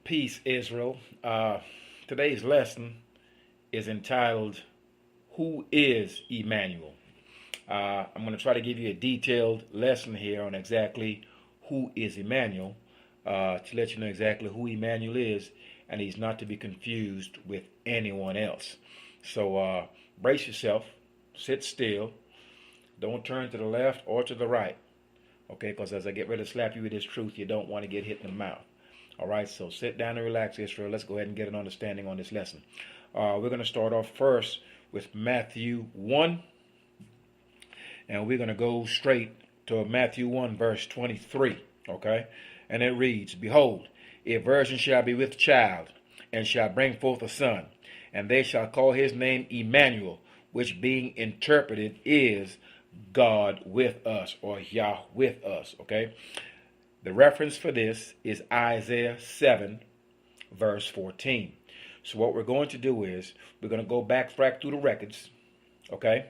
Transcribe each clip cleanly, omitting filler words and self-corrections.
Peace, Israel. Today's lesson is entitled, Who is Emmanuel? I'm going to try to give you a detailed lesson here on exactly who is Emmanuel, to let you know exactly who Emmanuel is, and he's not to be confused with anyone else. So brace yourself, sit still, don't turn to the left or to the right, okay, because as I get ready to slap you with this truth, you don't want to get hit in the mouth. All right, so sit down and relax, Israel. Let's go ahead and get an understanding on this lesson. We're going to start off first with Matthew 1, and we're going to go straight to Matthew 1, verse 23, okay? And it reads, Behold, a virgin shall be with child, and shall bring forth a son, and they shall call his name Emmanuel, which being interpreted is God with us, or Yah with us, okay? The reference for this is Isaiah 7, verse 14. So what we're going to do is we're going to go back through the records, okay,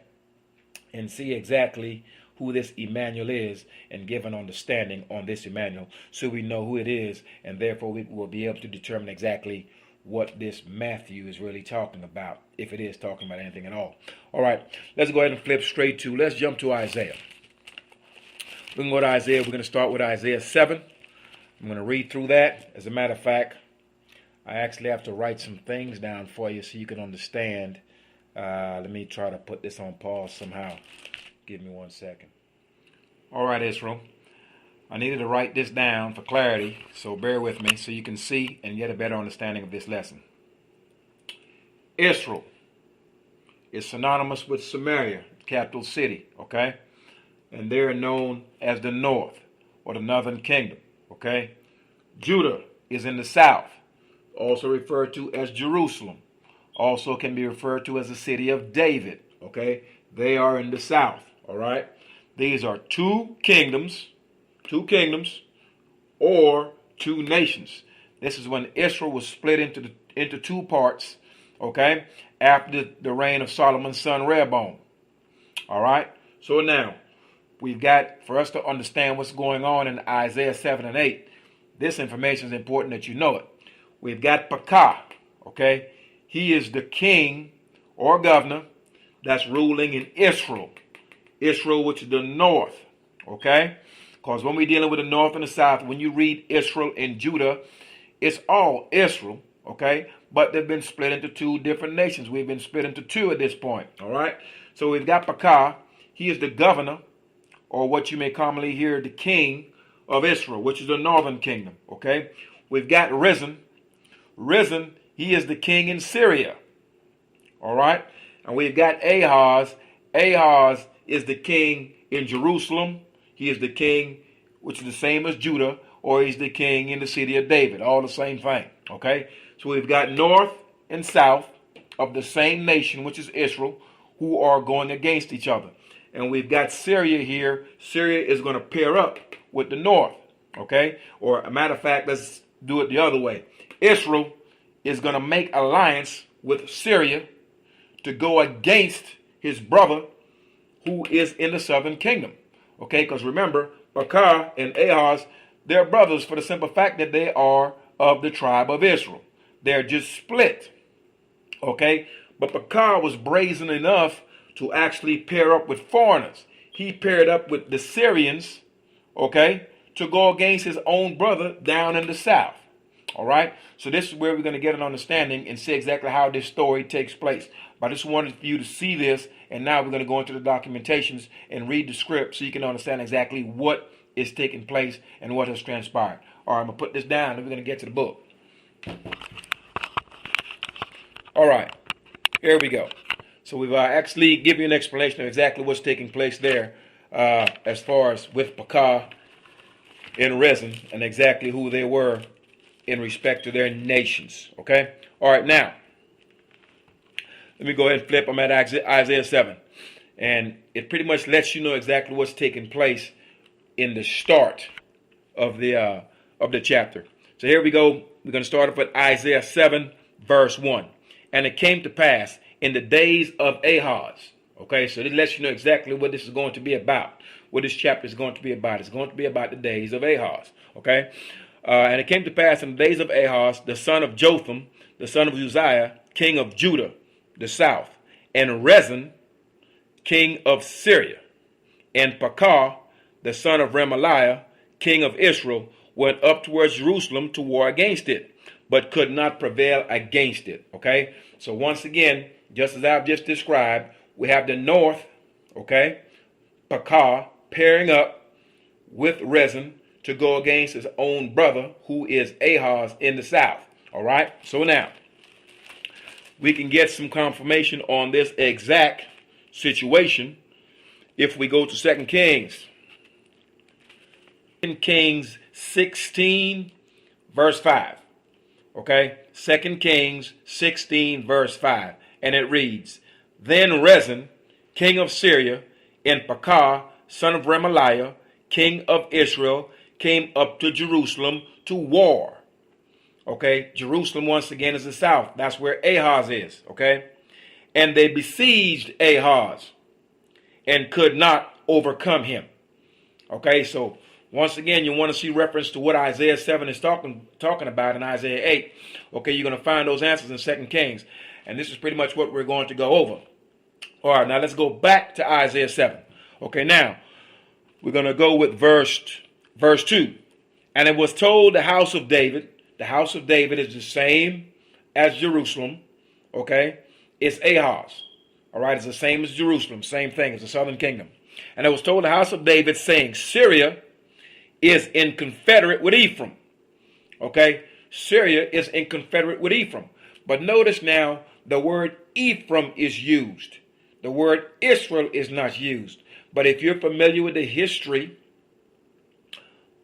and see exactly who this Emmanuel is and give an understanding on this Emmanuel so we know who it is, and therefore we will be able to determine exactly what this Matthew is really talking about, if it is talking about anything at all. All right, let's go ahead and flip straight to, let's jump to Isaiah. We can go to Isaiah. We're going to start with Isaiah 7. I'm going to read through that. As a matter of fact, I actually have to write some things down for you so you can understand. Let me try to put this on pause somehow. Give me 1 second. All right, Israel. I needed to write this down for clarity, so bear with me so you can see and get a better understanding of this lesson. Israel is synonymous with Samaria, capital city, okay? And they're known as the north or the northern kingdom, okay? Judah is in the south, also referred to as Jerusalem, also can be referred to as the city of David, okay? They are in the south, all right? These are two kingdoms, or two nations. This is when Israel was split into two parts, okay, after the reign of Solomon's son Rehoboam, all right? So now, we've got, for us to understand what's going on in Isaiah 7 and 8, this information is important that you know it. We've got Pekah, okay? He is the king or governor that's ruling in Israel. Israel, which is the north, okay? Because when we're dealing with the north and the south, when you read Israel and Judah, it's all Israel, okay? But they've been split into two different nations. We've been split into two at this point, all right? So we've got Pekah. He is the governor, or what you may commonly hear, the king of Israel, which is the northern kingdom, okay? We've got Risen. He is the king in Syria, all right? And we've got Ahaz. Ahaz is the king in Jerusalem. He is the king, which is the same as Judah, or he's the king in the city of David, all the same thing, okay? So we've got north and south of the same nation, which is Israel, who are going against each other. And we've got Syria here. Syria is going to pair up with the north, okay? Or a matter of fact, let's do it the other way. Israel is going to make alliance with Syria to go against his brother who is in the southern kingdom, okay? Because remember, Pekah and Ahaz, they're brothers for the simple fact that they are of the tribe of Israel. They're just split, okay? But Pekah was brazen enough to actually pair up with foreigners. He paired up with the Syrians, okay, to go against his own brother down in the south. All right? So this is where we're going to get an understanding and see exactly how this story takes place. But I just wanted for you to see this, and now we're going to go into the documentations and read the script so you can understand exactly what is taking place and what has transpired. All right, I'm going to put this down, and we're going to get to the book. All right, here we go. So we've actually given you an explanation of exactly what's taking place there as far as with Pekah and Rezin and exactly who they were in respect to their nations. Okay? All right, now, let me go ahead and flip. I'm at Isaiah 7. And it pretty much lets you know exactly what's taking place in the start of the chapter. So here we go. We're going to start off with Isaiah 7, verse 1. And it came to pass in the days of Ahaz. Okay, so this lets you know exactly what this is going to be about. What this chapter is going to be about. It's going to be about the days of Ahaz. Okay, And it came to pass in the days of Ahaz, the son of Jotham, the son of Uzziah, king of Judah, the south, and Rezin, king of Syria, and Pekah, the son of Remaliah, king of Israel, went up towards Jerusalem to war against it, but could not prevail against it. Okay, so once again, just as I've just described, we have the north, okay, Pekah pairing up with Rezin to go against his own brother, who is Ahaz, in the south. All right, so now we can get some confirmation on this exact situation if we go to 2 Kings. 2 Kings 16, verse 5. Okay, 2 Kings 16, verse 5. And it reads, Then Rezin, king of Syria, and Pekah, son of Remaliah, king of Israel, came up to Jerusalem to war. Okay, Jerusalem once again is the south. That's where Ahaz is. Okay, and they besieged Ahaz and could not overcome him. Okay, so once again, you want to see reference to what Isaiah 7 is talking about in Isaiah 8. Okay, you're going to find those answers in 2 Kings. And this is pretty much what we're going to go over. All right, now let's go back to Isaiah 7. Okay, now we're going to go with verse 2. And it was told the house of David is the same as Jerusalem. Okay, it's Ahaz. All right, it's the same as Jerusalem, same thing, it's the southern kingdom. And it was told the house of David, saying, Syria is in confederate with Ephraim. Okay, Syria is in confederate with Ephraim. But notice now, the word Ephraim is used. The word Israel is not used. But if you're familiar with the history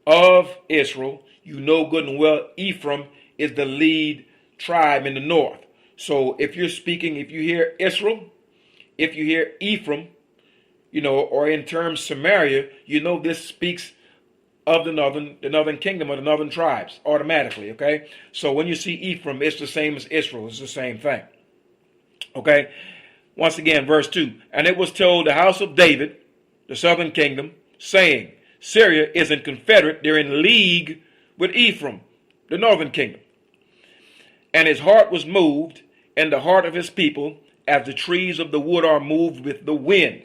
of Israel, you know good and well Ephraim is the lead tribe in the north. So if you're speaking, if you hear Israel, if you hear Ephraim, or in terms Samaria, this speaks of the northern kingdom or the northern tribes automatically. Okay, so when you see Ephraim, it's the same as Israel. It's the same thing. Okay, once again, verse 2. And it was told the house of David, the southern kingdom, saying, Syria is in confederate, they're in league with Ephraim, the northern kingdom. And his heart was moved, and the heart of his people, as the trees of the wood are moved with the wind.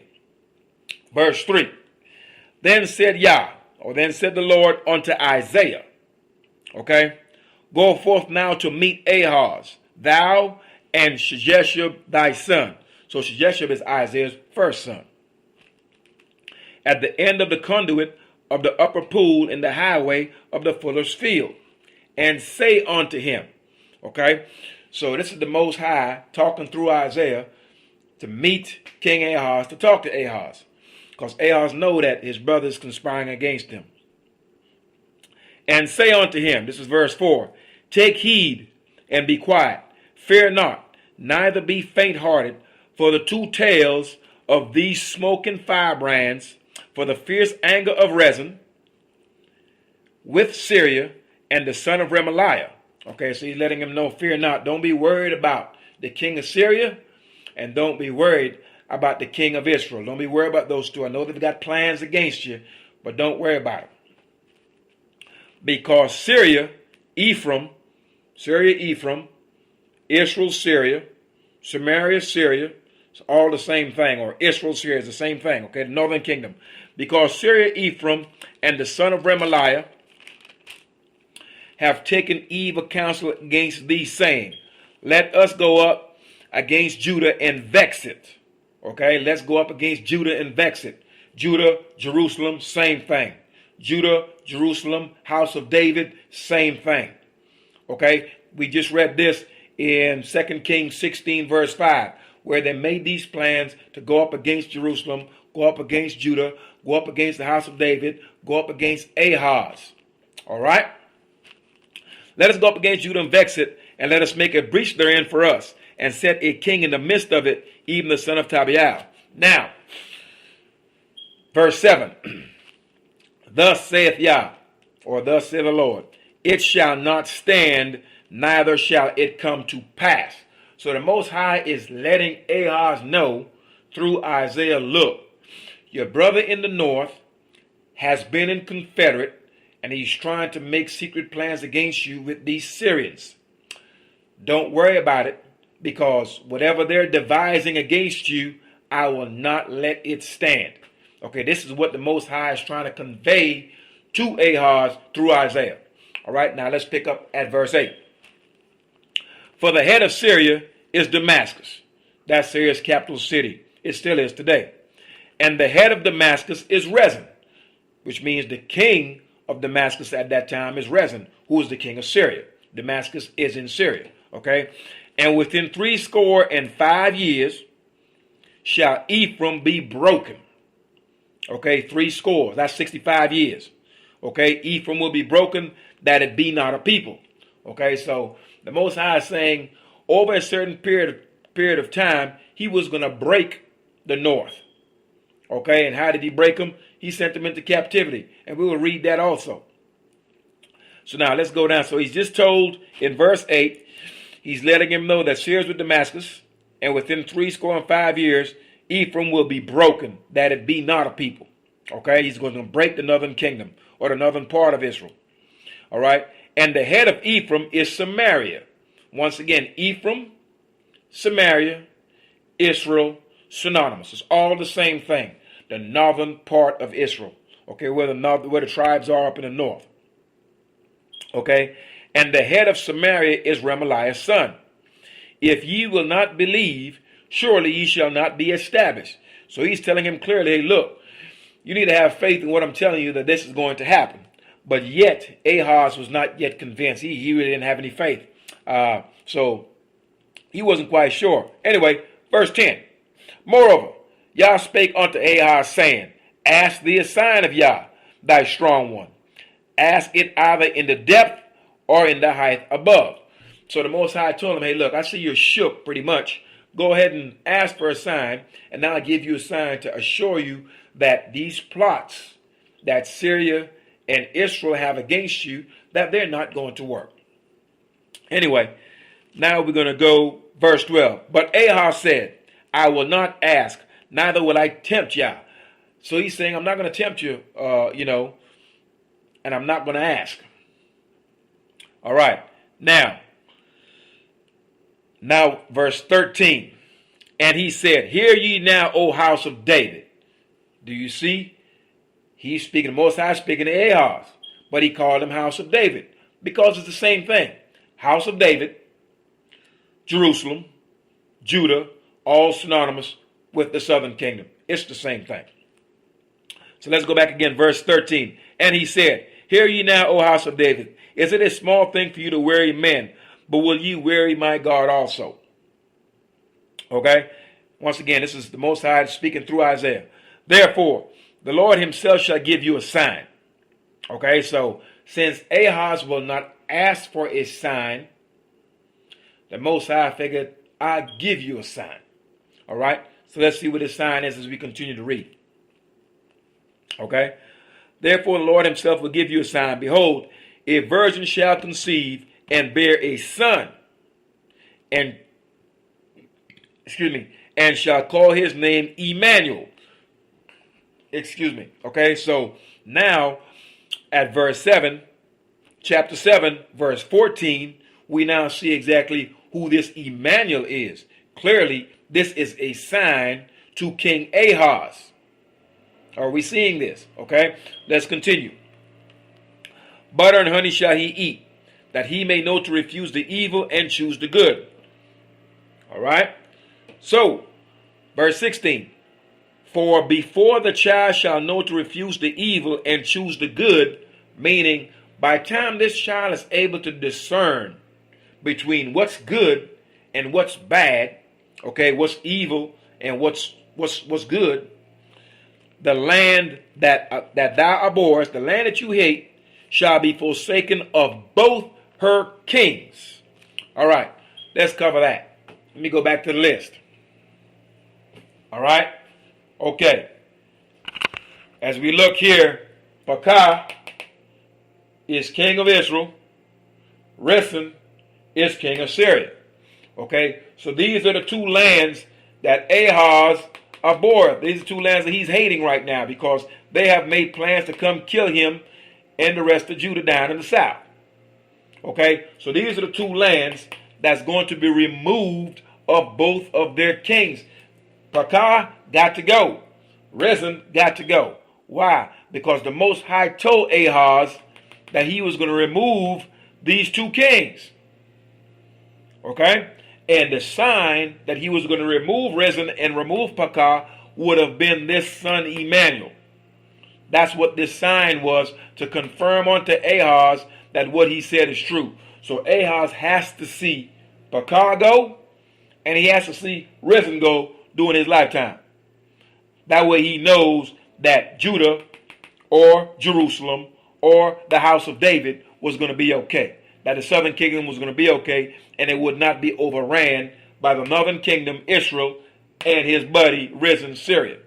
Verse 3. Then said the Lord unto Isaiah, okay, go forth now to meet Ahaz, thou and Sheshub thy son. So Sheshub is Isaiah's first son. At the end of the conduit of the upper pool in the highway of the fuller's field, and say unto him, okay, so this is the Most High talking through Isaiah to meet King Ahaz, to talk to Ahaz, because Ahaz know that his brother is conspiring against him. And say unto him, this is verse 4, take heed and be quiet, fear not, neither be faint-hearted, for the two tails of these smoking firebrands, for the fierce anger of Rezin with Syria and the son of Remaliah. Okay, so he's letting him know, fear not. Don't be worried about the king of Syria, and don't be worried about the king of Israel. Don't be worried about those two. I know they've got plans against you, but don't worry about it. Because Syria, Ephraim, Israel, Syria, Samaria, Syria, it's all the same thing, or Israel, Syria is the same thing, okay, the northern kingdom. Because Syria, Ephraim, and the son of Remaliah have taken evil counsel against thee, saying, let us go up against Judah and vex it. Okay, let's go up against Judah and vex it. Judah, Jerusalem, same thing. Judah, Jerusalem, house of David, same thing. Okay, we just read this in 2 Kings 16, verse 5, where they made these plans to go up against Jerusalem, go up against Judah, go up against the house of David, go up against Ahaz. All right? Let us go up against Judah and vex it, and let us make a breach therein for us, and set a king in the midst of it, even the son of Tabial. Now, verse 7. Thus saith Yah, or thus saith the Lord, it shall not stand, neither shall it come to pass. So the Most High is letting Ahaz know through Isaiah, look, your brother in the north has been in confederate, and he's trying to make secret plans against you with these Syrians. Don't worry about it, because whatever they're devising against you, I will not let it stand. Okay, this is what the Most High is trying to convey to Ahaz through Isaiah. All right, now let's pick up at verse 8. For the head of Syria is Damascus. That's Syria's capital city. It still is today. And the head of Damascus is Rezin, which means the king of Damascus at that time is Rezin, who is the king of Syria. Damascus is in Syria. Okay, and within 65 years shall Ephraim be broken. Okay, 60, that's 65 years. Okay, Ephraim will be broken, that it be not a people. Okay, so the Most High is saying over a certain period of time, he was going to break the north. Okay, and how did he break them? He sent them into captivity, and we will read that also. So now let's go down. So he's just told in verse 8, he's letting him know that Syria is with Damascus, and within 65 years, Ephraim will be broken, that it be not a people. Okay, he's going to break the northern kingdom, or the northern part of Israel. All right, and the head of Ephraim is Samaria. Once again, Ephraim, Samaria, Israel, synonymous. It's all the same thing. The northern part of Israel. Okay, where the tribes are up in the north. Okay, and the head of Samaria is Remaliah's son. If ye will not believe, surely ye shall not be established. So he's telling him clearly, hey, look, you need to have faith in what I'm telling you, that this is going to happen. But yet, Ahaz was not yet convinced. He really didn't have any faith. So he wasn't quite sure. Anyway, verse 10. Moreover, Yah spake unto Ahaz, saying, ask thee a sign of Yah, thy strong one. Ask it either in the depth or in the height above. So the Most High told him, hey, look, I see you're shook pretty much. Go ahead and ask for a sign, and now I'll give you a sign to assure you that these plots that Syria and Israel have against you, that they're not going to work. Anyway, now we're going to go verse 12. But Ahaz said, I will not ask, neither will I tempt Yah. So he's saying, I'm not going to tempt you, and I'm not going to ask. All right. Now, verse 13. And he said, hear ye now, O house of David. Do you see? He's speaking, the Most High speaking to Ahaz, but he called him house of David because it's the same thing. House of David, Jerusalem, Judah, all synonymous with the southern kingdom. It's the same thing. So let's go back again, verse 13. And he said, hear ye now, O house of David, is it a small thing for you to weary men, but will ye weary my God also? Okay? Once again, this is the Most High speaking through Isaiah. Therefore, the Lord himself shall give you a sign. Okay, so since Ahaz will not ask for a sign, the Most High figured, I'll give you a sign. All right, so let's see what his sign is as we continue to read. Okay, therefore the Lord himself will give you a sign. Behold, a virgin shall conceive and bear a son, and shall call his name Emmanuel. Okay, so now at verse 7, chapter 7, verse 14, we now see exactly who this Emmanuel is. Clearly, this is a sign to King Ahaz. Are we seeing this? Okay, let's continue. Butter and honey shall he eat, that he may know to refuse the evil and choose the good. All right, so verse 16. For before the child shall know to refuse the evil and choose the good, meaning by the time this child is able to discern between what's good and what's bad, okay, what's evil and what's good, the land that thou abhorrest, the land that you hate, shall be forsaken of both her kings. All right, let's cover that. Let me go back to the list. All right. Okay, as we look here, Pekah is king of Israel. Rezin is king of Syria. Okay, so these are the two lands that Ahaz abhorreth. These are two lands that he's hating right now because they have made plans to come kill him and the rest of Judah down in the south. Okay, so these are the two lands that's going to be removed of both of their kings. Pekah got to go. Rezin got to go. Why? Because the Most High told Ahaz that he was going to remove these two kings. Okay? And the sign that he was going to remove Rezin and remove Pekah would have been this son Emmanuel. That's what this sign was, to confirm unto Ahaz that what he said is true. So Ahaz has to see Pekah go, and he has to see Rezin go during his lifetime. That way he knows that Judah or Jerusalem or the house of David was going to be okay. That the southern kingdom was going to be okay, and it would not be overran by the northern kingdom, Israel, and his buddy Rezin, Syria.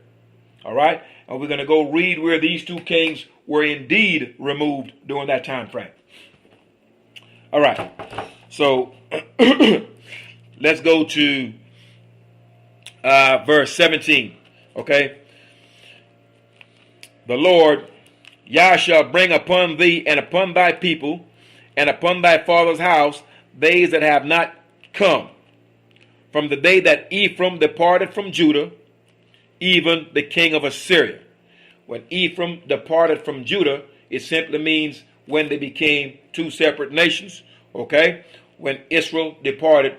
All right? And we're going to go read where these two kings were indeed removed during that time frame. All right. So let's go to verse 17. Okay? The Lord, Yah, shall bring upon thee and upon thy people and upon thy father's house days that have not come, from the day that Ephraim departed from Judah, even the king of Assyria. When Ephraim departed from Judah, it simply means when they became two separate nations. Okay? When Israel departed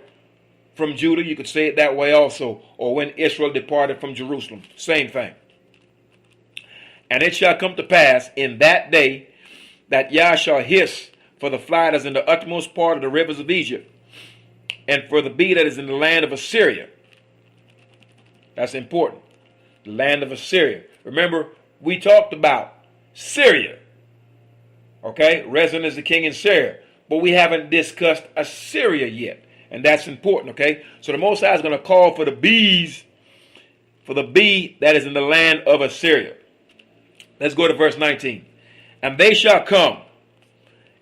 from Judah, you could say it that way also. Or when Israel departed from Jerusalem. Same thing. And it shall come to pass in that day that Yah shall hiss for the fly that is in the utmost part of the rivers of Egypt, and for the bee that is in the land of Assyria. That's important. The land of Assyria. Remember, we talked about Syria. Okay? Rezin is the king in Syria. But we haven't discussed Assyria yet. And that's important, okay? So the Most High is going to call for the bees, for the bee that is in the land of Assyria. Let's go to verse 19. And they shall come,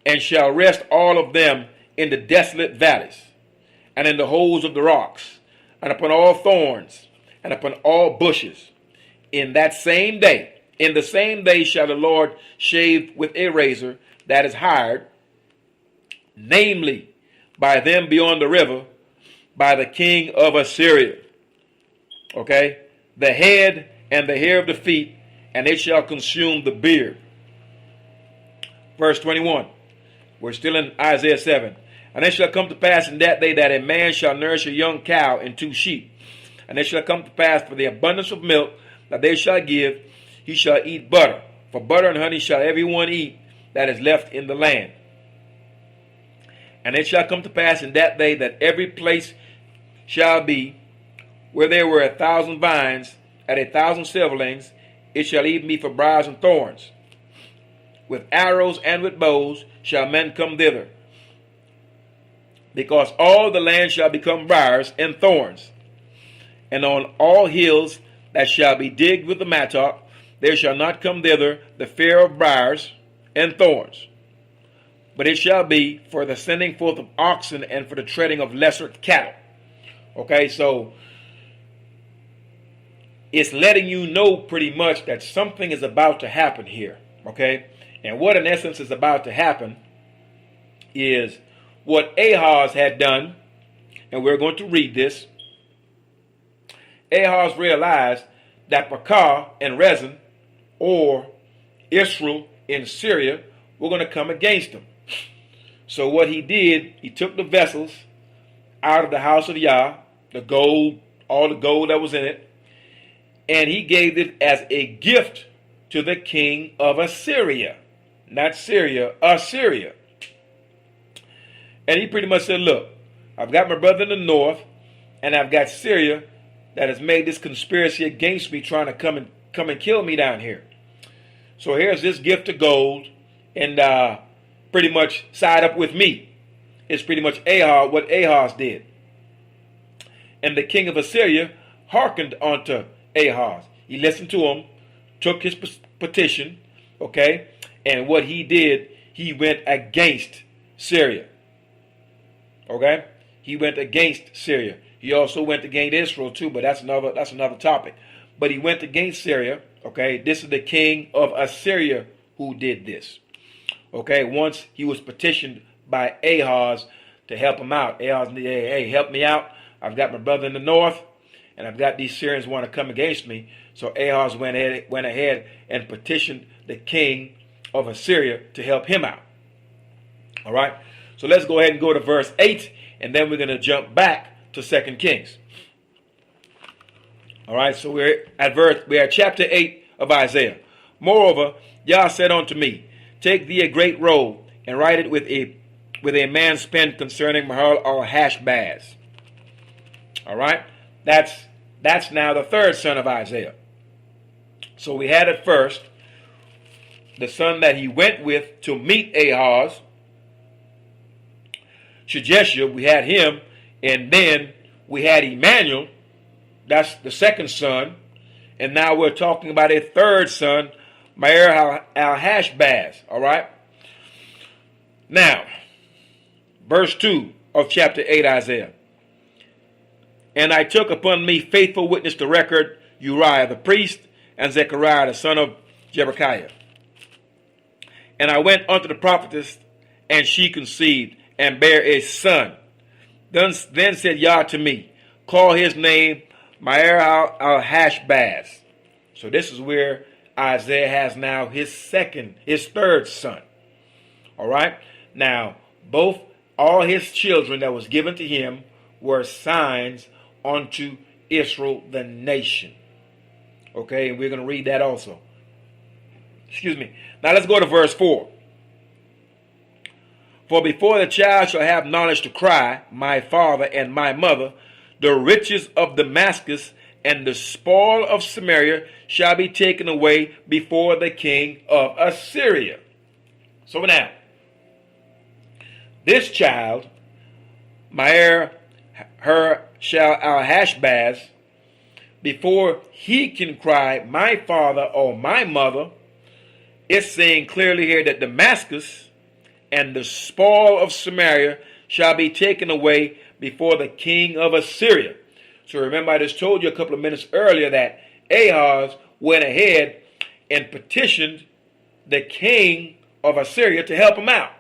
and shall rest all of them in the desolate valleys, and in the holes of the rocks, and upon all thorns, and upon all bushes. In that same day, in the same day shall the Lord shave with a razor that is hired, namely by them beyond the river, by the king of Assyria. Okay? The head and the hair of the feet, and it shall consume the beard. Verse 21. We're still in Isaiah 7. And it shall come to pass in that day that a man shall nourish a young cow and 2 sheep. And it shall come to pass for the abundance of milk that they shall give, he shall eat butter. For butter and honey shall every one eat that is left in the land. And it shall come to pass in that day that every place shall be where there were 1,000 vines at 1,000 silverlings, it shall even be for briars and thorns. With arrows and with bows shall men come thither, because all the land shall become briars and thorns. And on all hills that shall be digged with the mattock, there shall not come thither the fear of briars and thorns. But it shall be for the sending forth of oxen and for the treading of lesser cattle. Okay, so it's letting you know pretty much that something is about to happen here. Okay, and what in essence is about to happen is what Ahaz had done, and we're going to read this. Ahaz realized that Pekah and Rezin, or Israel in Syria, were going to come against him. So what he did, he took the vessels out of the house of Yah, the gold, all the gold that was in it, and he gave it as a gift to the king of Assyria. Not Syria, Assyria. And he pretty much said, look, I've got my brother in the north, and I've got Syria that has made this conspiracy against me, trying to come and kill me down here. So here's this gift of gold, and pretty much side up with me. It's pretty much Ahaz, what Ahaz did. And the king of Assyria hearkened unto Ahaz. He listened to him, took his petition, okay, and what he did, he went against Syria. Okay? He went against Syria. He also went against Israel too, but that's another topic. But he went against Syria, okay? This is the king of Assyria who did this. Okay, once he was petitioned by Ahaz to help him out. Ahaz said, hey, help me out. I've got my brother in the north, and I've got these Syrians want to come against me. So Ahaz went ahead and petitioned the king of Assyria to help him out. All right, so let's go ahead and go to verse 8, and then we're going to jump back to 2 Kings. All right, so we're at chapter 8 of Isaiah. Moreover, Yah said unto me, take thee a great roll, and write it with a man's pen concerning Mahal al-Hashbaz. All right, that's now the third son of Isaiah. So we had at first the son that he went with to meet Ahaz, Shejeshia, we had him, and then we had Emmanuel, that's the second son, and now we're talking about a third son, Mahal al-Hashbaz, all right? Now, verse 2 of chapter 8 Isaiah. And I took upon me faithful witness to record Uriah the priest and Zechariah the son of Jeberechiah. And I went unto the prophetess, and she conceived and bare a son. Then said Yah to me, call his name Mahal al-Hashbaz. So this is where Isaiah has now his third son. All right. Now, all his children that was given to him were signs unto Israel the nation. Okay, and we're going to read that also. Excuse me. Now let's go to verse 4. For before the child shall have knowledge to cry, my father and my mother, the riches of Damascus and the spoil of Samaria shall be taken away before the king of Assyria. So now, this child, Mahal al-Hashbaz, before he can cry, my father or my mother, it's saying clearly here that Damascus and the spoil of Samaria shall be taken away before the king of Assyria. So remember, I just told you a couple of minutes earlier that Ahaz went ahead and petitioned the king of Assyria to help him out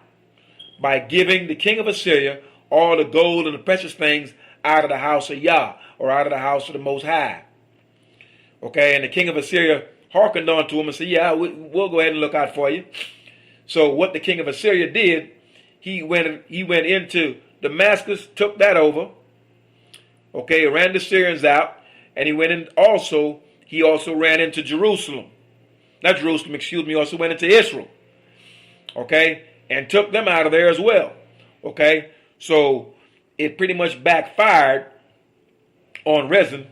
by giving the king of Assyria all the gold and the precious things out of the house of Yah, or out of the house of the Most High. Okay, and the king of Assyria hearkened on to him and said, yeah, we'll go ahead and look out for you. So what the king of Assyria did, he went into Damascus, took that over, okay, ran the Syrians out, and he also ran into Jerusalem. Not Jerusalem, excuse me, also went into Israel, okay, and took them out of there as well, okay. So it pretty much backfired on Rezin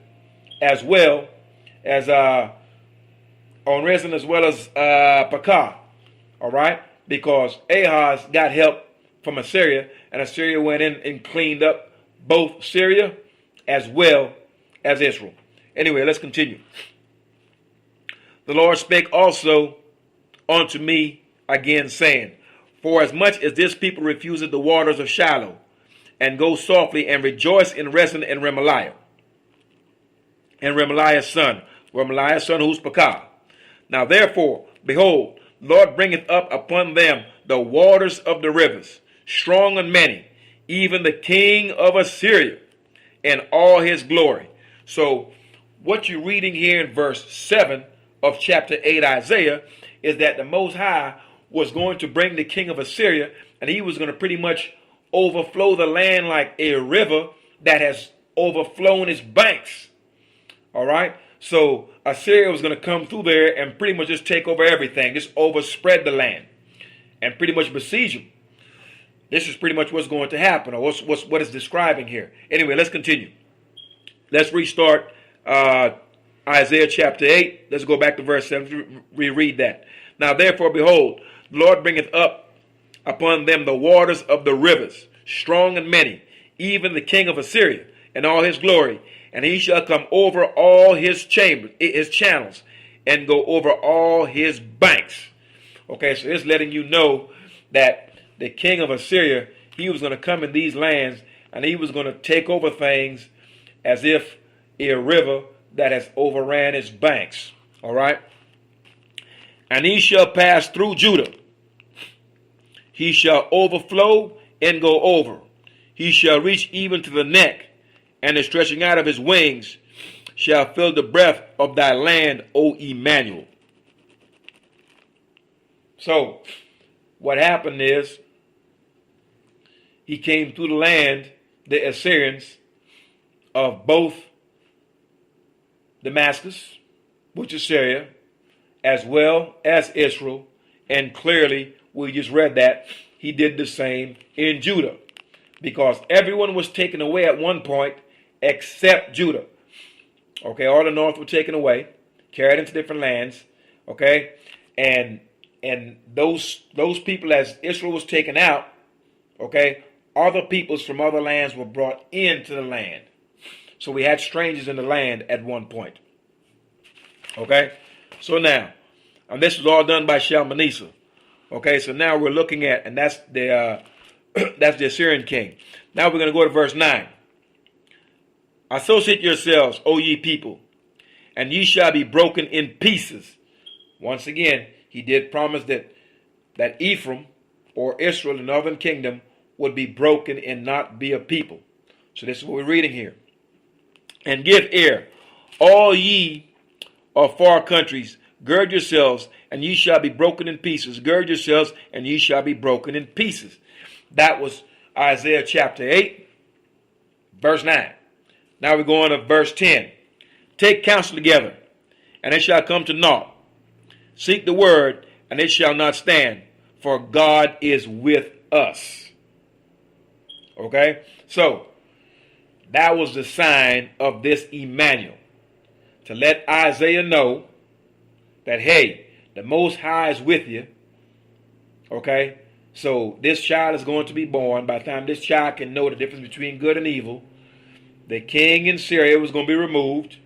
as well as Pekah, all right, because Ahaz got help from Assyria, and Assyria went in and cleaned up both Syria as well as Israel. Anyway, let's continue. The Lord spake also unto me again, saying, for as much as this people refuseth the waters of Shiloh, and go softly and rejoice in Rezin and Remaliah, and Remaliah's son who's Pekah. Now therefore, behold, the Lord bringeth up upon them the waters of the rivers, strong and many, even the king of Assyria, and all his glory. So what you're reading here in verse 7 of chapter 8 Isaiah is that the Most High was going to bring the king of Assyria, and he was going to pretty much overflow the land like a river that has overflown its banks. All right. So Assyria was going to come through there and pretty much just take over everything, just overspread the land and pretty much besiege them. This is pretty much what's going to happen, or what it's describing here. Anyway, let's continue. Let's restart Isaiah chapter 8. Let's go back to verse 7. Reread that. Now therefore, behold, the Lord bringeth up upon them the waters of the rivers, strong and many, even the king of Assyria, and all his glory. And he shall come over all his channels, and go over all his banks. Okay, so it's letting you know that the king of Assyria, he was going to come in these lands, and he was going to take over things as if a river that has overran its banks. All right. And he shall pass through Judah, He shall overflow and go over. He shall reach even to the neck, and the stretching out of his wings shall fill the breadth of thy land, O Emmanuel. So, what happened is, he came through the land, the Assyrians, of both Damascus, which is Syria, as well as Israel, and clearly, we just read that, he did the same in Judah, because everyone was taken away at one point except Judah. Okay, all the north were taken away, carried into different lands. Okay, and those people, as Israel was taken out, okay, other peoples from other lands were brought into the land. So we had strangers in the land at one point. Okay, so now, and this was all done by Shalmaneser. Okay, so now we're looking at, and that's the that's the Assyrian king. Now we're going to go to verse 9. Associate yourselves, O ye people, and ye shall be broken in pieces. Once again, he did promise that Ephraim, or Israel, the northern kingdom, would be broken and not be a people. So this is what we're reading here. And give ear, all ye of far countries, gird yourselves, and ye shall be broken in pieces. Gird yourselves, and ye shall be broken in pieces. That was Isaiah chapter 8, verse 9. Now we're going to verse 10. Take counsel together, and it shall come to naught. Seek the word, and it shall not stand, for God is with us. Okay? So, that was the sign of this Emmanuel, to let Isaiah know that, hey, the Most High is with you. Okay? So, this child is going to be born. By the time this child can know the difference between good and evil, the king in Syria was going to be removed,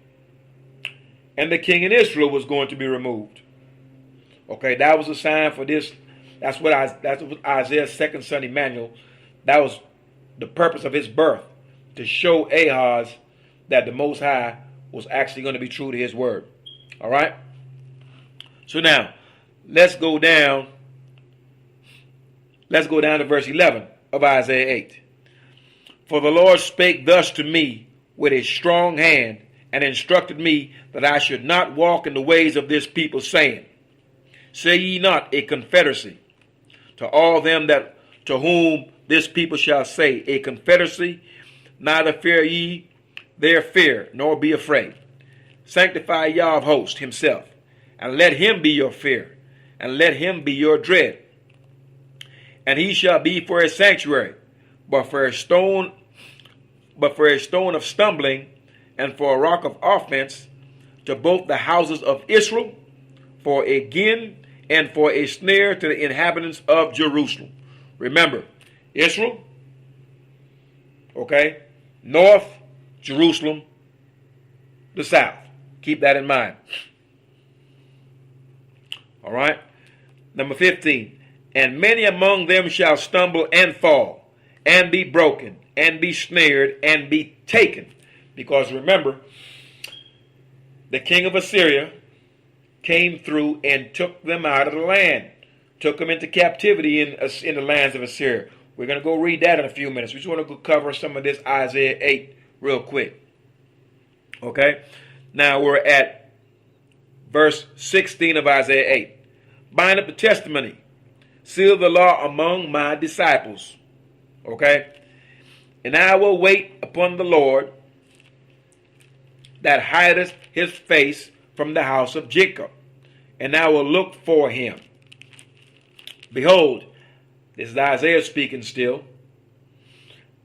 and the king in Israel was going to be removed. Okay, that was a sign for this. That's what Isaiah's second son, Emmanuel, that was the purpose of his birth, to show Ahaz that the Most High was actually going to be true to his word. All right? So now, let's go down to verse 11 of Isaiah 8. For the Lord spake thus to me with a strong hand, and instructed me that I should not walk in the ways of this people, saying, Say ye not a confederacy to all them that to whom this people shall say, a confederacy, neither fear ye their fear, nor be afraid. Sanctify Yah of hosts himself, and let him be your fear, and let him be your dread. And he shall be for a sanctuary, but for a stone of stumbling, and for a rock of offense, to both the houses of Israel, for a gin and for a snare to the inhabitants of Jerusalem. Remember, Israel, okay, north, Jerusalem, the south. Keep that in mind. All right. Number 15. And many among them shall stumble and fall, and be broken, and be snared, and be taken. Because remember, the king of Assyria came through and took them out of the land. Took them into captivity in the lands of Assyria. We're going to go read that in a few minutes. We just want to go cover some of this Isaiah 8 real quick. Okay? Now we're at verse 16 of Isaiah 8. Bind up the testimony. Seal the law among my disciples. Okay? And I will wait upon the Lord that hideth his face from the house of Jacob, and I will look for him. Behold, this is Isaiah speaking still.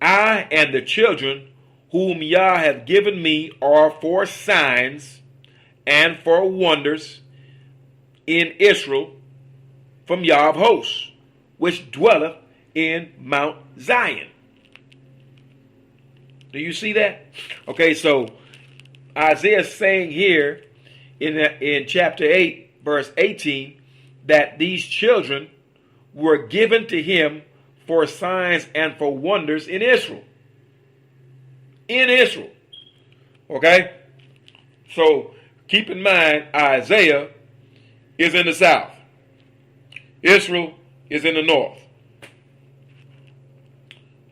I and the children whom Yah hath given me are for signs and for wonders in Israel from Yah of hosts, which dwelleth in Mount Zion. Do you see that? Okay, so Isaiah is saying here in chapter 8, verse 18, that these children were given to him for signs and for wonders in Israel. In Israel. Okay? So keep in mind, Isaiah is in the south. Israel is in the north.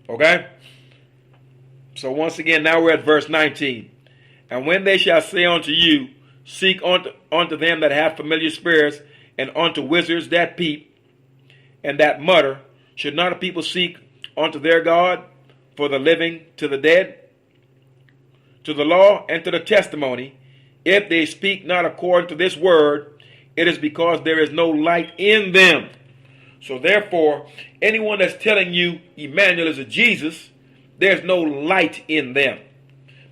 Okay? So once again, now we're at verse 19. And when they shall say unto you, seek unto them that have familiar spirits, and unto wizards that peep, and that mutter, should not a people seek unto their God for the living to the dead? To the law and to the testimony, if they speak not according to this word, it is because there is no light in them. So therefore, anyone that's telling you Emmanuel is a Jesus, there's no light in them.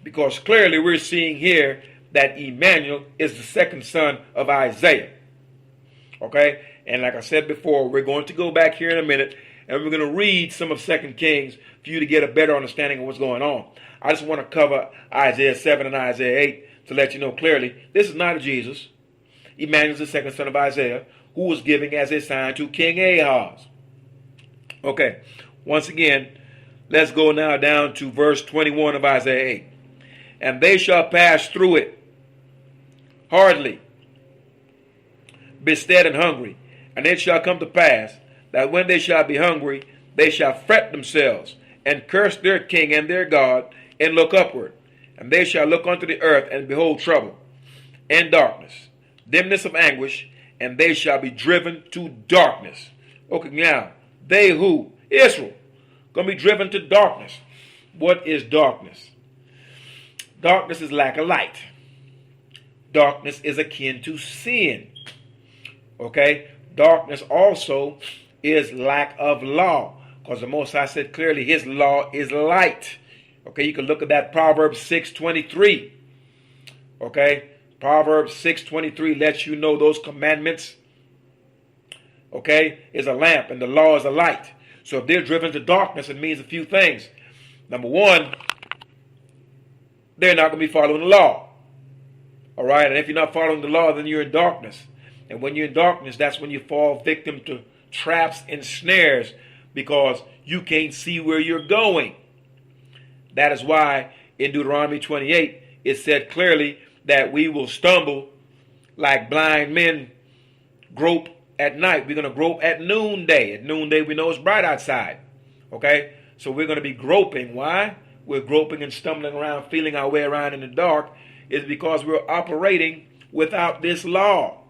Because clearly we're seeing here that Emmanuel is the second son of Isaiah. Okay? And like I said before, we're going to go back here in a minute and we're going to read some of 2 Kings for you to get a better understanding of what's going on. I just want to cover Isaiah 7 and Isaiah 8 to let you know clearly this is not a Jesus. Emmanuel is the second son of Isaiah, who was giving as a sign to King Ahaz. Okay, once again, let's go now down to verse 21 of Isaiah 8. And they shall pass through it hardly, bestead and hungry. And it shall come to pass that when they shall be hungry, they shall fret themselves, and curse their king and their God, and look upward. And they shall look unto the earth, and behold trouble, and darkness, dimness of anguish, and they shall be driven to darkness. Okay, now, they who? Israel, going to be driven to darkness. What is darkness? Darkness is lack of light. Darkness is akin to sin. Okay? Darkness also is lack of law. Because the Most High said clearly his law is light. Okay, you can look at that Proverbs 6:23. Okay? Proverbs 6:23 lets you know those commandments, okay, is a lamp and the law is a light. So if they're driven to darkness, it means a few things. Number one, they're not going to be following the law. All right? And if you're not following the law, then you're in darkness. And when you're in darkness, that's when you fall victim to traps and snares because you can't see where you're going. That is why in Deuteronomy 28, it said clearly that we will stumble like blind men grope at night. We're going to grope at noonday. At noonday, we know it's bright outside. Okay? So we're going to be groping. Why? We're groping and stumbling around, feeling our way around in the dark. Is because we're operating without this law.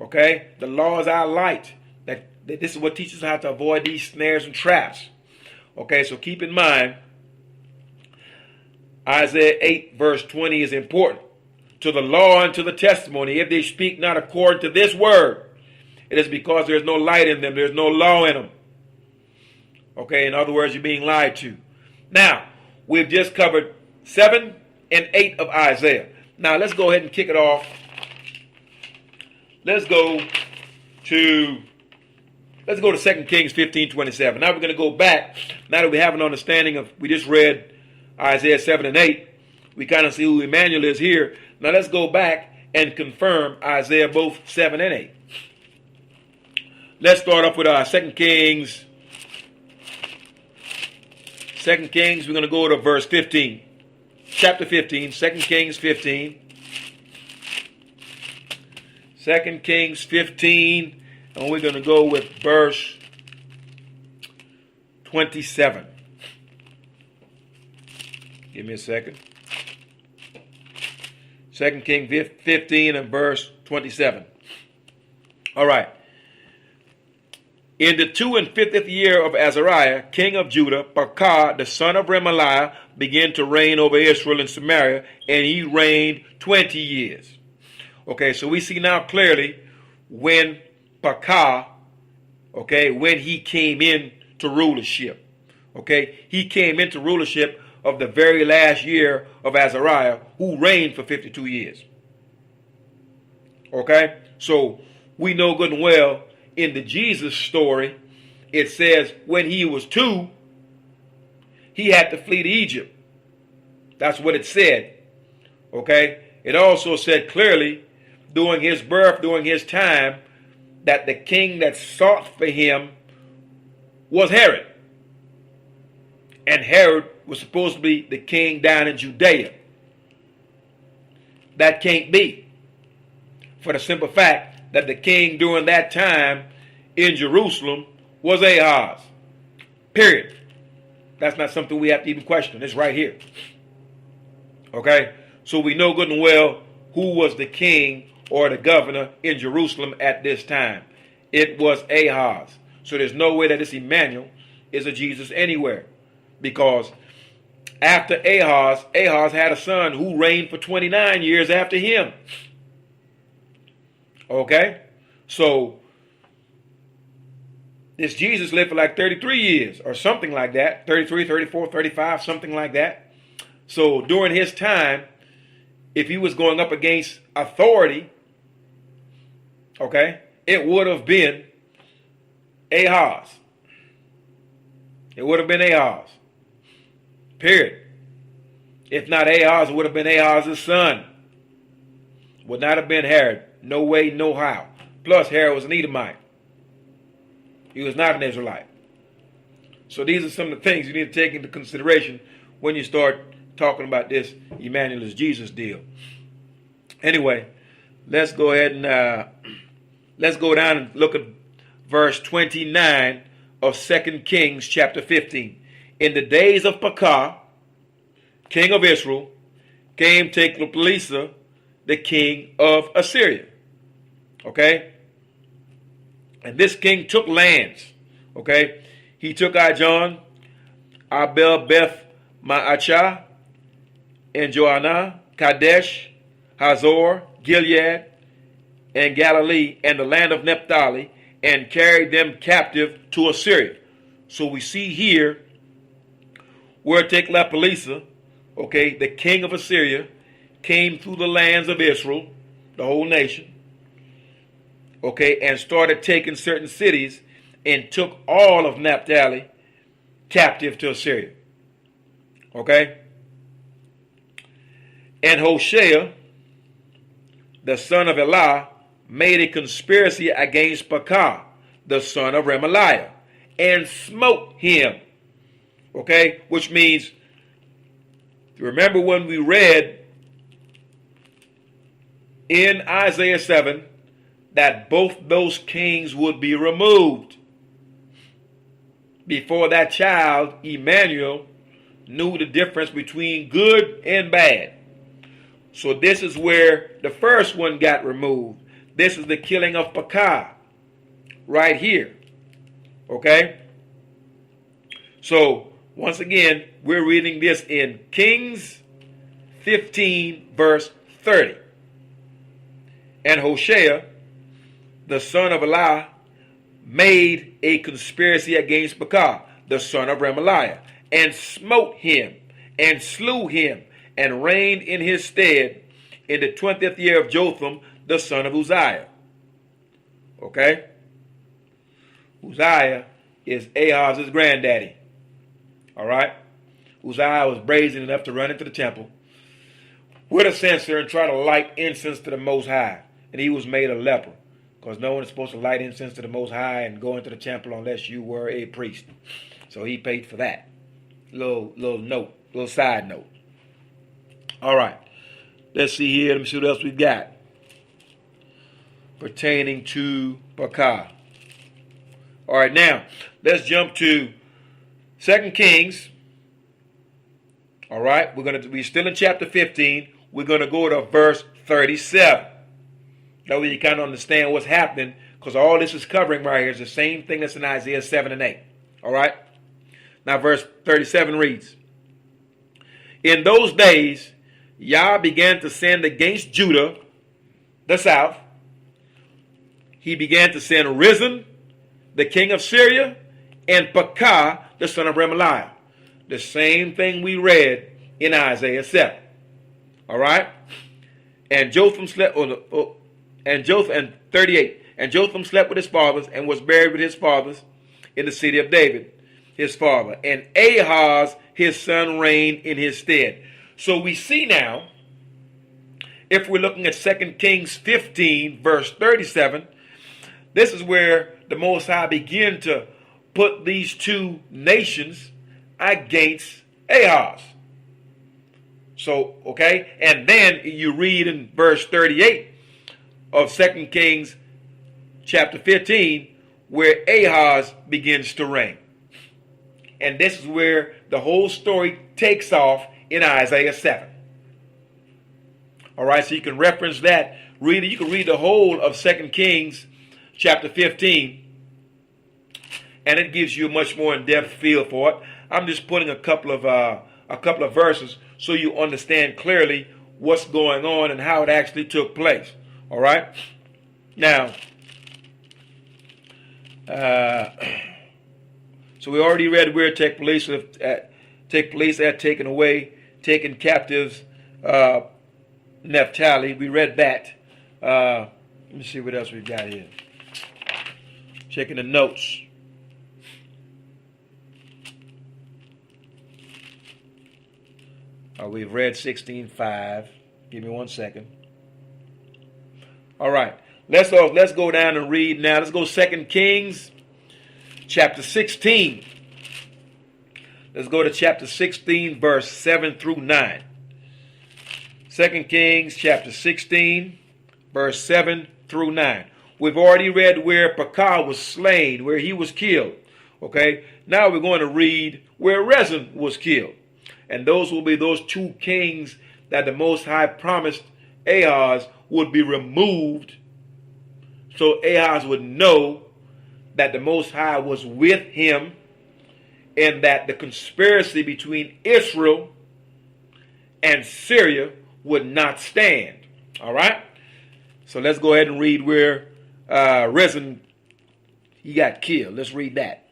Okay? The law is our light. That this is what teaches us how to avoid these snares and traps. Okay? So keep in mind, Isaiah 8 verse 20 is important. To the law and to the testimony, if they speak not according to this word, it is because there's no light in them. There's no law in them. Okay, in other words, you're being lied to. Now, we've just covered 7 and 8 of Isaiah. Now, let's go ahead and kick it off. Let's go to 2 Kings 15:27. Now we're going to go back. Now that we have an understanding of, we just read Isaiah 7 and 8. We kind of see who Emmanuel is here. Now let's go back and confirm Isaiah both 7 and 8. Let's start off with 2 Kings. 2 Kings, we're going to go to verse 15. Chapter 15, 2 Kings 15. 2 Kings 15, and we're going to go with verse 27. Give me a second. 2 Kings 15 and verse 27. All right. In the 52nd year of Azariah, king of Judah, Pekah, the son of Remaliah, began to reign over Israel and Samaria, and he reigned 20 years. Okay, so we see now clearly when Pekah, okay, when he came into rulership. Okay, he came into rulership of the very last year of Azariah, who reigned for 52 years. Okay, so we know good and well in the Jesus story, it says when he was 2, he had to flee to Egypt. That's what it said. Okay, it also said clearly during his birth, during his time, that the king that sought for him was Herod. And Herod was supposed to be the king down in Judea. That can't be. For the simple fact that the king during that time in Jerusalem was Ahaz. Period. That's not something we have to even question. It's right here. Okay? So we know good and well who was the king or the governor in Jerusalem at this time. It was Ahaz. So there's no way that this Emmanuel is a Jesus anywhere. Because after Ahaz had a son who reigned for 29 years after him. Okay? So this Jesus lived for like 33 years or something like that. 33, 34, 35, something like that. So during his time, if he was going up against authority, okay, it would have been Ahaz. It would have been Ahaz. Period. If not Ahaz, it would have been Ahaz's son. Would not have been Herod. No way, no how. Plus, Herod was an Edomite. He was not an Israelite. So these are some of the things you need to take into consideration when you start talking about this Emmanuel is Jesus deal. Anyway, let's go ahead and let's go down and look at verse 29 of 2 Kings chapter 15. In the days of Pekah, king of Israel, came Tiglath-Pileser, the king of Assyria. Okay? And this king took lands. Okay? He took Ijon, Abel Beth Maachah, and Joanna, Kadesh, Hazor, Gilead, and Galilee, and the land of Naphtali, and carried them captive to Assyria. So we see here where Tiglath-Pileser, okay, the king of Assyria, came through the lands of Israel, the whole nation, okay, and started taking certain cities and took all of Naphtali captive to Assyria. Okay? And Hoshea, the son of Elah, made a conspiracy against Pekah, the son of Remaliah, and smote him. Okay? Which means, remember when we read in Isaiah 7 that both those kings would be removed before that child, Emmanuel, knew the difference between good and bad. So this is where the first one got removed. This is the killing of Pekah right here. Okay? So, once again, we're reading this in Kings 15, verse 30. And Hoshea, the son of Elah, made a conspiracy against Pekah, the son of Remaliah, and smote him, and slew him, and reigned in his stead in the 20th year of Jotham, the son of Uzziah. Okay? Uzziah is Ahaz's granddaddy. Alright? Uzziah was brazen enough to run into the temple with a censer and try to light incense to the Most High. And he was made a leper. Because no one is supposed to light incense to the Most High and go into the temple unless you were a priest. So he paid for that. Little side note. All right. Let's see here. Let me see what else we've got pertaining to Pekah. All right, now let's jump to 2 Kings. All right, we're still in chapter 15. We're going to go to verse 37. That way you kind of understand what's happening, because all this is covering right here is the same thing that's in Isaiah 7 and 8. All right? Now verse 37 reads, in those days, Yah began to send against Judah, the south. He began to send Rezin, the king of Syria, and Pekah, the son of Remaliah. The same thing we read in Isaiah 7. All right? And Jotham slept, and 38. And Jotham slept with his fathers and was buried with his fathers in the city of David, his father. And Ahaz, his son, reigned in his stead. So we see now, if we're looking at 2 Kings 15, verse 37, this is where the Most High began to put these two nations against Ahaz. So, okay, and then you read in verse 38 of 2 Kings chapter 15, where Ahaz begins to reign. And this is where the whole story takes off in Isaiah 7. All right, so you can reference that. Read it. You can read the whole of 2 Kings chapter 15, and it gives you a much more in-depth feel for it. I'm just putting a couple of verses so you understand clearly what's going on and how it actually took place. All right. Now, so we already read where it took place at taking captives Naphtali. We read that. Let me see what else we've got here. Checking the notes. We've read 16:5. Give me 1 second. All right. Let's go down and read now. Let's go 2 Kings chapter 16. Let's go to chapter 16, verse 7 through 9. 2 Kings chapter 16, verse 7 through 9. We've already read where Pekah was slain, where he was killed. Okay, now we're going to read where Rezin was killed. And those will be those two kings that the Most High promised Ahaz would be removed, so Ahaz would know that the Most High was with him and that the conspiracy between Israel and Syria would not stand. All right? So let's go ahead and read where Rezin, he got killed. Let's read that.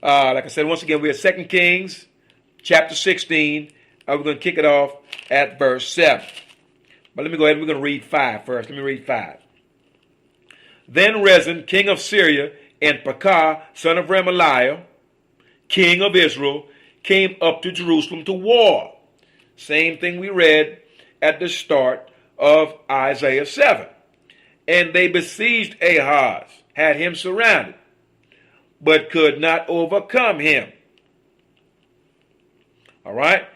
Like I said, once again, we're at 2 Kings chapter 16. We're going to kick it off at verse 7. But let me go ahead and we're going to read 5 first. Let me read 5. Then Rezin, king of Syria, and Pekah, son of Remaliah, king of Israel, came up to Jerusalem to war. Same thing we read at the start of Isaiah 7. And they besieged Ahaz, had him surrounded, but could not overcome him. All right.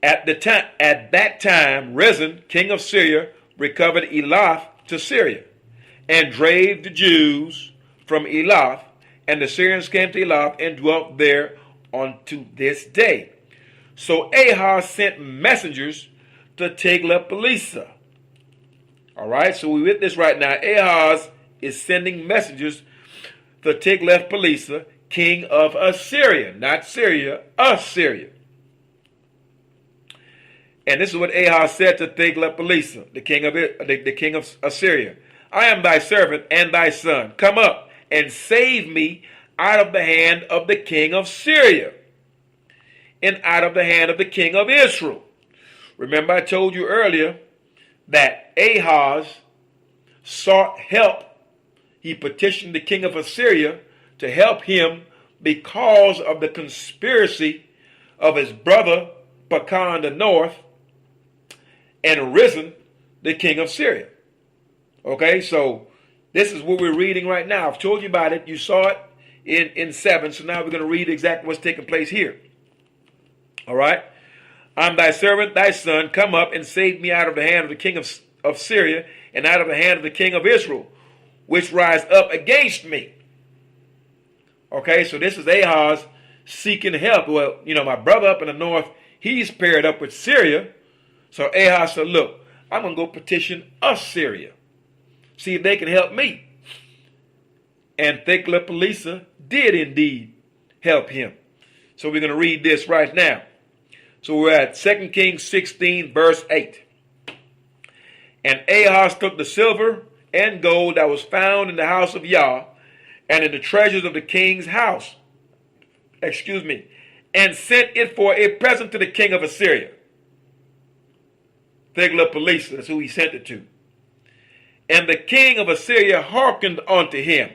At that time, Rezin, king of Syria, recovered Elath to Syria, and drave the Jews from Elath, and the Syrians came to Elath and dwelt there unto this day. So Ahaz sent messengers to Tiglath-Pileser. All right, so we're with this right now. Ahaz is sending messengers to Tiglath-Pileser, king of Assyria, not Syria, Assyria. And this is what Ahaz said to Tiglath-Pileser, the king of Assyria. I am thy servant and thy son. Come up and save me out of the hand of the king of Syria and out of the hand of the king of Israel. Remember, I told you earlier that Ahaz sought help. He petitioned the king of Assyria to help him because of the conspiracy of his brother Pekah in the north and Rezin, the king of Syria. Okay, so this is what we're reading right now. I've told you about it. You saw it in 7. So now we're going to read exactly what's taking place here. All right. I'm thy servant, thy son. Come up and save me out of the hand of the king of Syria and out of the hand of the king of Israel, which rise up against me. Okay, so this is Ahaz seeking help. Well, my brother up in the north, he's paired up with Syria. So Ahaz said, look, I'm going to go petition Assyria. See if they can help me. And Tiglath-Pileser did indeed help him. So we're going to read this right now. So we're at 2 Kings 16, verse 8. And Ahaz took the silver and gold that was found in the house of Yah and in the treasures of the king's house. And sent it for a present to the king of Assyria. Tiglath-Pileser, that's who he sent it to. And the king of Assyria hearkened unto him.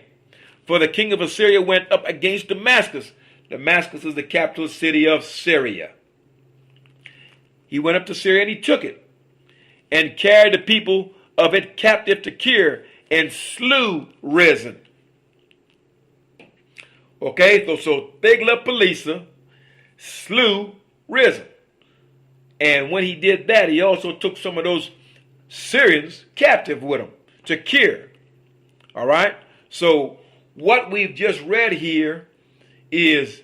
For the king of Assyria went up against Damascus. Damascus is the capital city of Syria. He went up to Syria and he took it. And carried the people of it captive to Kir. And slew Rezin. Okay, so Tiglath-Pileser slew Rezin. And when he did that, he also took some of those Syrians captive with him to Kir. All right. So what we've just read here is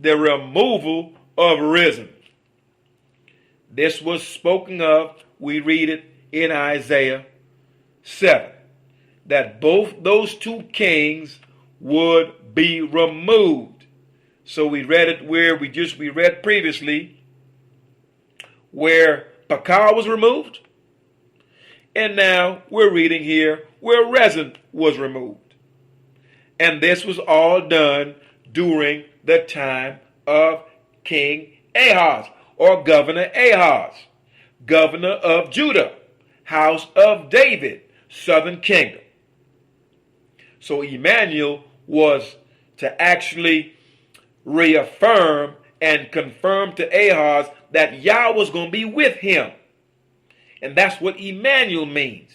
the removal of risen. This was spoken of, we read it in Isaiah 7, that both those two kings would be removed. So we read it where we read previously where Pekah was removed, and now we're reading here where Rezin was removed. And this was all done during the time of King Ahaz, or Governor Ahaz, governor of Judah, house of David, southern kingdom. So Emmanuel was to actually reaffirm and confirm to Ahaz that Yah was going to be with him. And that's what Emmanuel means.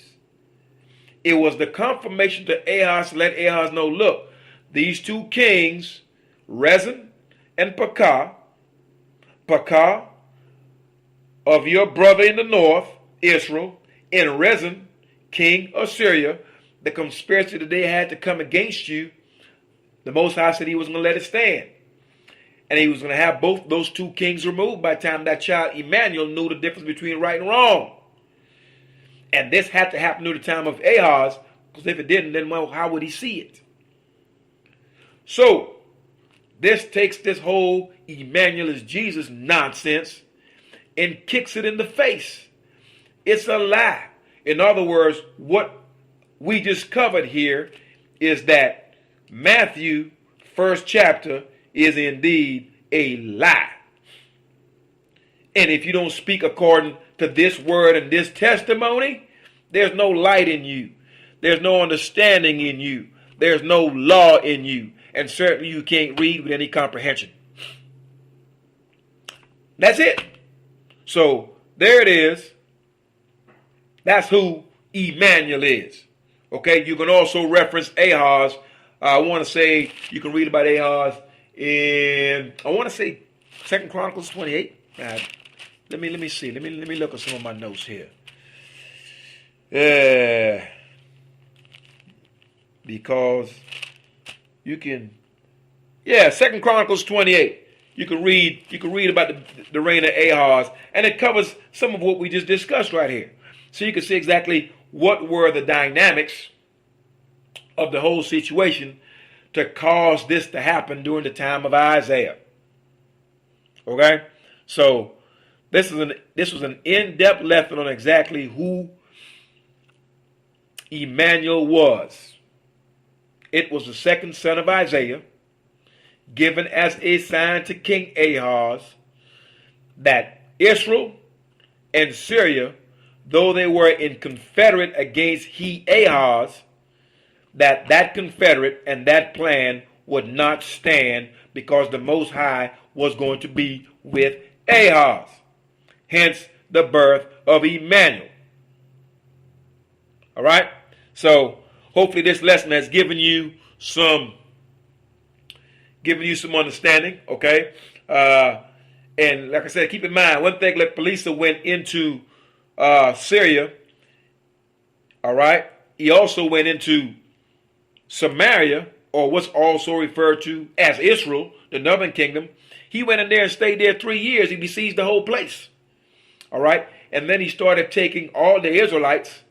It was the confirmation to Ahaz to let Ahaz know, look, these two kings, Rezin and Pekah of your brother in the north, Israel, and Rezin, king of Syria, the conspiracy that they had to come against you, the Most High said he was going to let it stand. And he was going to have both those two kings removed by the time that child Emmanuel knew the difference between right and wrong. And this had to happen during the time of Ahaz, because if it didn't, then well, how would he see it? So, this takes this whole Emmanuel is Jesus nonsense and kicks it in the face. It's a lie. In other words, what we just covered here is that Matthew, 1st chapter, is indeed a lie. And if you don't speak according to this word and this testimony, there's no light in you. There's no understanding in you. There's no law in you. And certainly you can't read with any comprehension. That's it. So there it is. That's who Emmanuel is. Okay, you can also reference Ahaz. I want to say you can read about Ahaz in, I want to say 2 Chronicles 28. Let me see. Let me look at some of my notes here. Because you can, 2 Chronicles 28. You can read about the reign of Ahaz, and it covers some of what we just discussed right here. So you can see exactly what were the dynamics of the whole situation to cause this to happen during the time of Isaiah. Okay? So this was an in-depth lesson on exactly who Emmanuel was. It was the second son of Isaiah, given as a sign to King Ahaz that Israel and Syria, though they were in confederate against Ahaz, that confederate and that plan would not stand because the Most High was going to be with Ahaz. Hence the birth of Emmanuel. All right? So hopefully this lesson has given you some understanding, okay? And like I said, keep in mind, one thing, like Palisa went into Syria, all right? He also went into Samaria, or what's also referred to as Israel, the northern kingdom. He went in there and stayed there 3 years. He besieged the whole place, all right? And then he started taking all the Israelites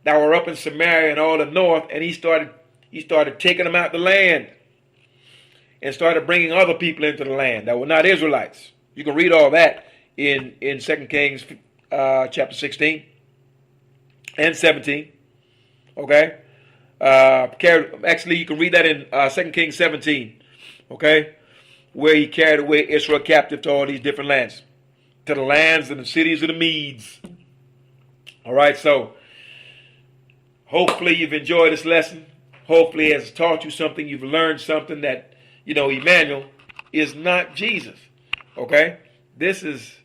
that were up in Samaria and all the north, and he started taking them out the land and started bringing other people into the land that were not Israelites. You can read all that in 2 Kings chapter 16 and 17. Okay? Actually, you can read that in 2 Kings 17. Okay? Where he carried away Israel captive to all these different lands. To the lands and the cities of the Medes. All right, so hopefully you've enjoyed this lesson. Hopefully it has taught you something. You've learned something that, Emmanuel is not Jesus. Okay? This is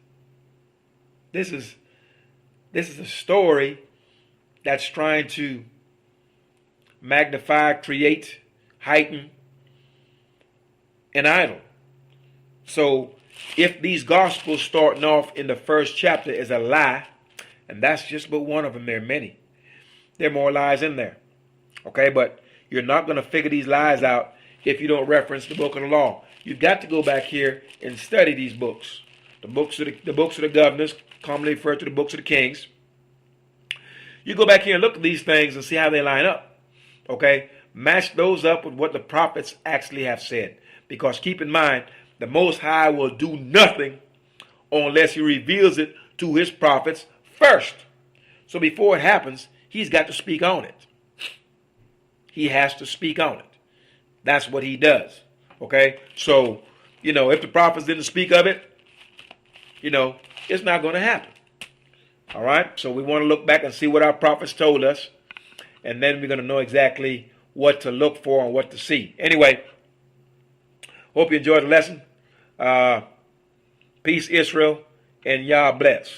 a story that's trying to magnify, create, heighten an idol. So if these gospels starting off in the first chapter is a lie, and that's just but one of them, there are many. There are more lies in there. Okay, but you're not going to figure these lies out if you don't reference the book of the law. You've got to go back here and study these books. The books of the governors, commonly referred to the books of the kings. You go back here and look at these things and see how they line up. Okay? Match those up with what the prophets actually have said. Because keep in mind, the Most High will do nothing unless he reveals it to his prophets first. So before it happens, he's got to speak on it. He has to speak on it. That's what he does. Okay? So, if the prophets didn't speak of it, it's not going to happen. All right? So we want to look back and see what our prophets told us. And then we're going to know exactly what to look for and what to see. Anyway, hope you enjoyed the lesson. Peace, Israel, and Yah bless.